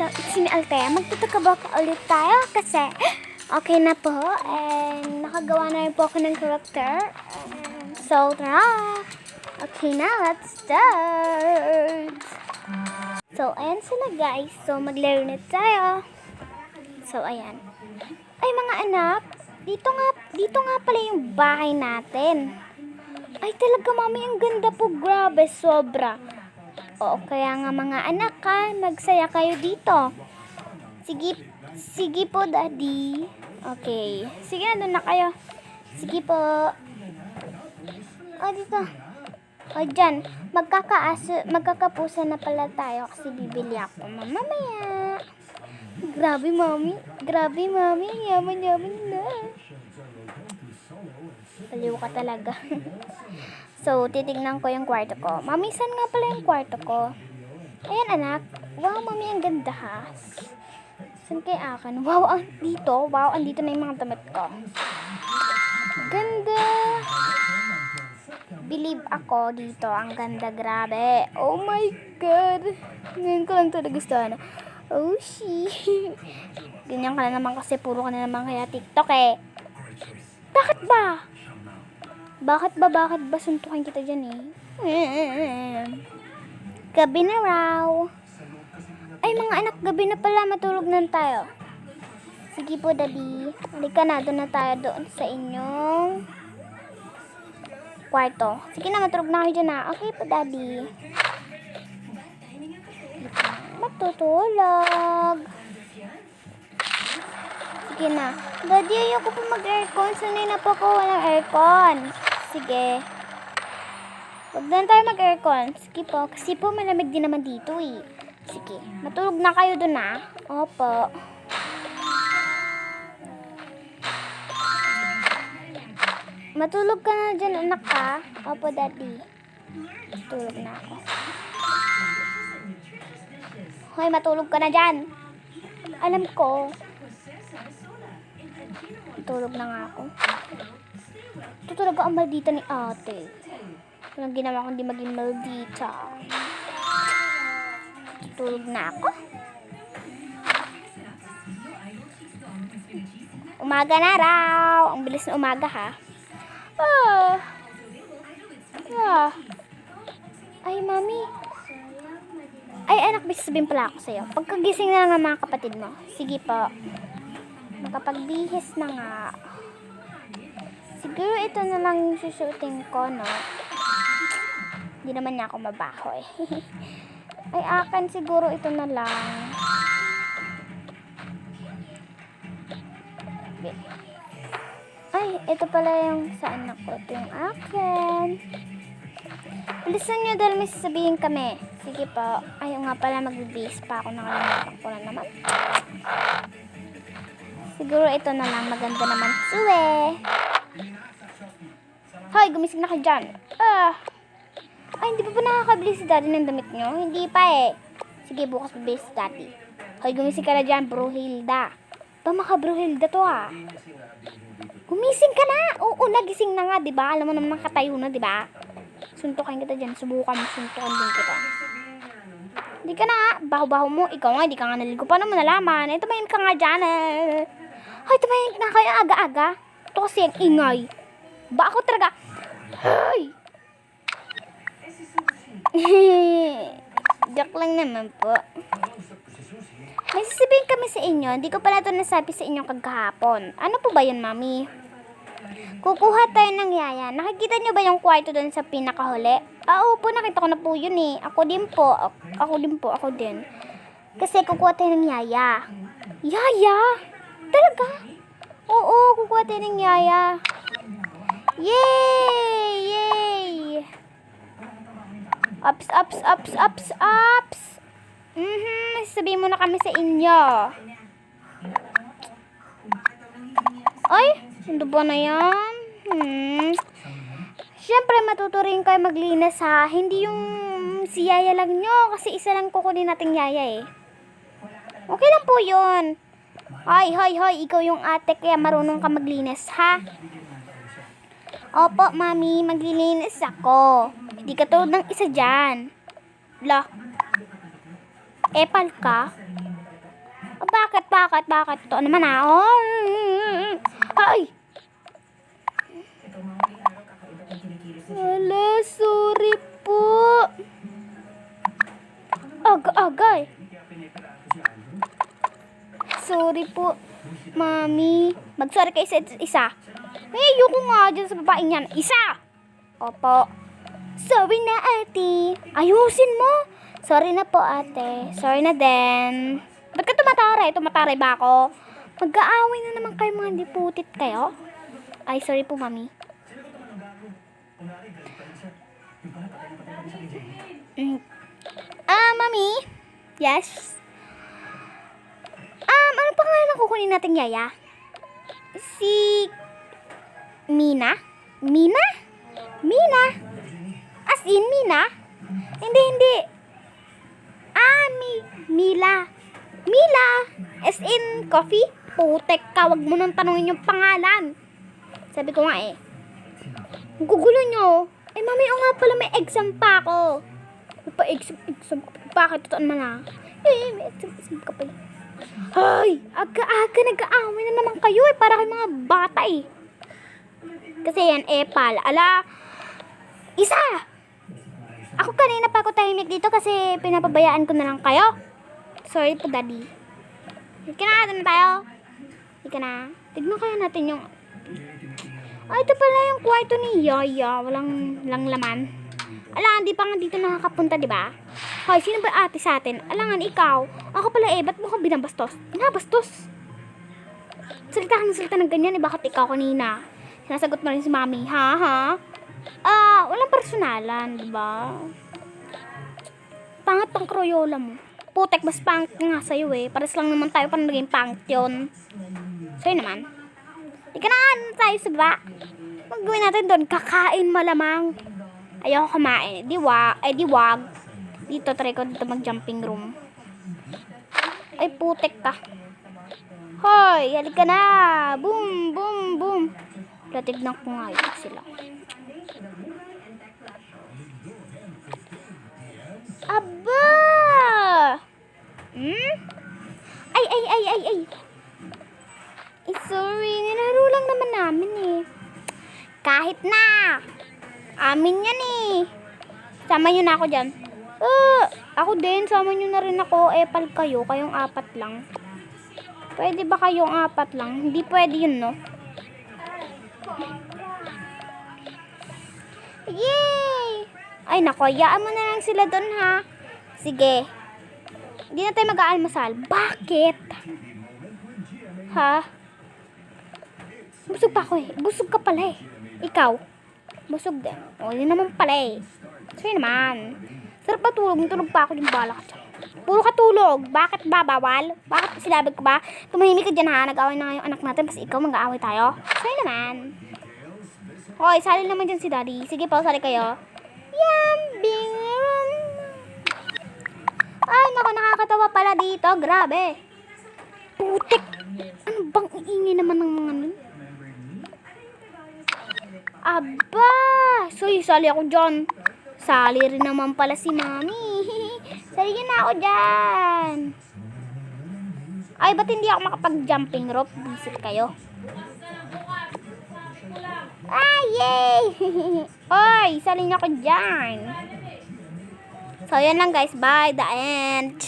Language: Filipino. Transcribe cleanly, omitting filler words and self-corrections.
So, it's me Althea. Magtutukabok ulit tayo kasi okay na po. And nakagawa na rin po ako ng character. So, tara! Okay na, let's start! So, ayan sila guys. So, maglaro na tayo. So, ayan. Ay, mga anak, dito nga pala yung bahay natin. Ay, talaga mami, ang ganda po. Grabe, sobra. Oo, kaya nga mga anak ha, magsaya kayo dito. Sige po, daddy. Okay. Sige, doon na kayo. Sige po. O, dito. O, dyan. Magkakapusa na pala tayo kasi bibili ako mamaya. Grabe, mami. Yaman na. Paliw ka talaga. So, titignan ko yung kwarto ko. Mami, saan nga pala yung kwarto ko? Ayan, anak. Wow, mami, ang ganda ha. Saan kaya akin? Wow, andito. Wow, andito na yung mga damit ko. Ganda. Believe ako dito. Ang ganda, grabe. Oh my God. Ngayon ko lang ito nagustuhan. Oh, shit. Ganyan ka na naman kasi puro ka na naman kaya TikTok eh. Bakit ba? Bakit ba suntukin kita dyan eh? Gabi na raw. Ay mga anak, gabi na pala, matulog na tayo. Sige po, daddy. Halika na, doon na tayo doon sa inyong kwarto. Sige na, matulog na kayo dyan na. Okay po, daddy. Matutulog. Sige na. Daddy, ayoko po mag-aircon. Sanay na po ko walang aircon. Sige. Huwag na tayo mag-aircon. Sige po. Kasi po malamig din naman dito eh. Sige. Matulog na kayo dun ah. Opo. Matulog ka na dyan anak ka. Opo daddy. Matulog na ako. Hoy, matulog ka na dyan. Alam ko. Matulog na nga ako. Ito talaga ang maldita ni ate. Walang ginawa kundi maging maldita. Tutulog na ako. Umaga na raw. Ang bilis na umaga ha. Ay, mami. Ay, anak, bisa sabihin pala ako sa'yo. Pagkagising na nga mga kapatid mo. Sige po. Makapagbihis na nga. Siguro ito na lang yung susuotin ko, no? Hindi naman niya ako mabaho eh. Ay, akin siguro ito na lang. Ay, ito pala yung sa anak ko. Ito yung akin. Bilisan nyo dahil may sasabihin kami. Sige po. Ayaw nga pala, magbibihis pa ako. Nakalimutan ko na naman. Siguro ito na lang. Maganda naman. Suwe! Hoy, gumising na kayo dyan. Ay, hindi pa ba nakakabili si daddy ng damit nyo? Hindi pa eh. Sige, bukas bibili si daddy. Hoy, gumising ka na dyan, Bruhilda. Tama ka, Bruhilda to ah. Gumising ka na. Oo, nagising na nga, diba? Alam mo naman nakatayo na, diba? Suntukin kita dyan. Subukan mo, suntukin din kita. Hindi ka na nga. Baho-baho mo. Ikaw nga, hindi ka nga naligo. Paano mo nalaman? Tumayin ka nga dyan eh. Hoy, tumayin na kayo aga-aga. Ito kasi ang ingay. Ba ako talaga? Hoy! Joke lang naman po. May sasabihin kami sa inyo. Hindi ko pala ito nasabi sa inyo kagahapon. Ano po ba yun, mami? Kukuha tayo ng yaya. Nakikita nyo ba yung kwarto doon sa pinakahuli? Oo po, nakita ko na po yun eh. Ako din po. Ako din. Kasi kukuha tayo ng yaya. Yaya? Talaga? Oo, kukuha tayo ng yaya. Yay! Ups. Sabihin mo na kami sa inyo. Ay, hindi ba na yan? Siyempre, matuturing kayo maglinis ha. Hindi yung si yaya lang nyo. Kasi isa lang kukunin nating yaya eh. Okay lang po yun. Hoy, ikaw yung ate kaya marunong ka maglinis ha. Opo, mami, maglilinis ako. Hindi ka tulad ng isa dyan. Epal ka? Bakit? Ito naman oh. Ay! Wala, sorry po. Agay. Sorry po, Mami. Mag-sorry kayo sa isa. Ayoko nga dyan sa babaeng yan. Isa! Opo. Sorry na, ate. Ayusin mo. Sorry na po, ate. Sorry na din. Ba't ka tumataray? Tumataray ba ako? Mag-aaway na naman kayo mga diputit kayo. Ay, sorry po, Mami. Mami? Yes? Ano pangalan ng kukunin nating yaya? Si... Mina? As in, Mina? Hindi. Mila. As in, coffee? Putek ka, wag mo nang tanungin yung pangalan. Sabi ko nga ang gugulo nyo. Mami, nga pala, may exam pa ako. Exam ka pa. Bakit? Totoo naman may exam ka pa. Ay, aga-aga nag-aaway na naman kayo para kay mga bata Kasi yan isa! Ako kanina pa ako tahimik dito kasi pinapabayaan ko na lang kayo. Sorry po, Daddy. Hika na tayo. Tignan kaya natin yung... ito pala yung kwarto ni Yaya. Walang laman. Hindi pa nga dito nakakapunta, diba? Hoy, sino ba ate sa atin? Alangan, ikaw. Ako pala ba't mo ka binabastos? Binabastos? Salita ng ganyan, bakit ikaw kanina? Sinasagot mo rin si Mami, ha? Walang personalan, diba? Pangat tong Crayola mo. Putek, mas pangit nga sa'yo Pares lang naman tayo parang naging pangit yun. Sa'yo naman. Di ka na tayo sa baba. Magawin natin doon, kakain malamang. Ayoko kumain. Di wag. Dito, try ko dito mag-jumping room. Ay, putek ka. Hoy, halika na. Boom. Tignan ko nga yun sila. Aba! Ay. Sorry, nilaro lang naman namin Kahit na. Amin yan Sama nyo na ako dyan. Ako din, sama nyo na rin ako. Pal kayo, kayong 4 lang. Pwede ba kayong 4 lang? Hindi pwede yun, no? Yay! Ay, nako, hayaan mo na lang sila doon, ha? Sige. Hindi na tayo mag-aalmasal. Bakit? Ha? Busog pa ako Busog ka pala Ikaw? Busog din. Yun naman pala Sorry naman. Sarap ba tulog? Tulog pa ako yung bala ka dyan. Puro ka tulog. Bakit ba? Bawal? Bakit silabag ka ba? Tumahimik ka dyan ha. Nag-away na nga yung anak natin. Tapos ikaw mag-aaway tayo. Sorry naman. Hoy, sali naman dyan si Daddy. Sige po, sali kayo. Yambing. Ay, naku, nakakatawa pala dito. Grabe. Putik. Ano bang iingay naman ng mga nun? Aba! Sali ako dyan. Sali rin naman pala si Mami. Sali na ako dyan. Ay, ba't hindi ako makapag-jumping rope? Visit kayo. Ay, yay! Oy, sali na ako dyan. So, yan lang guys. Bye. The end.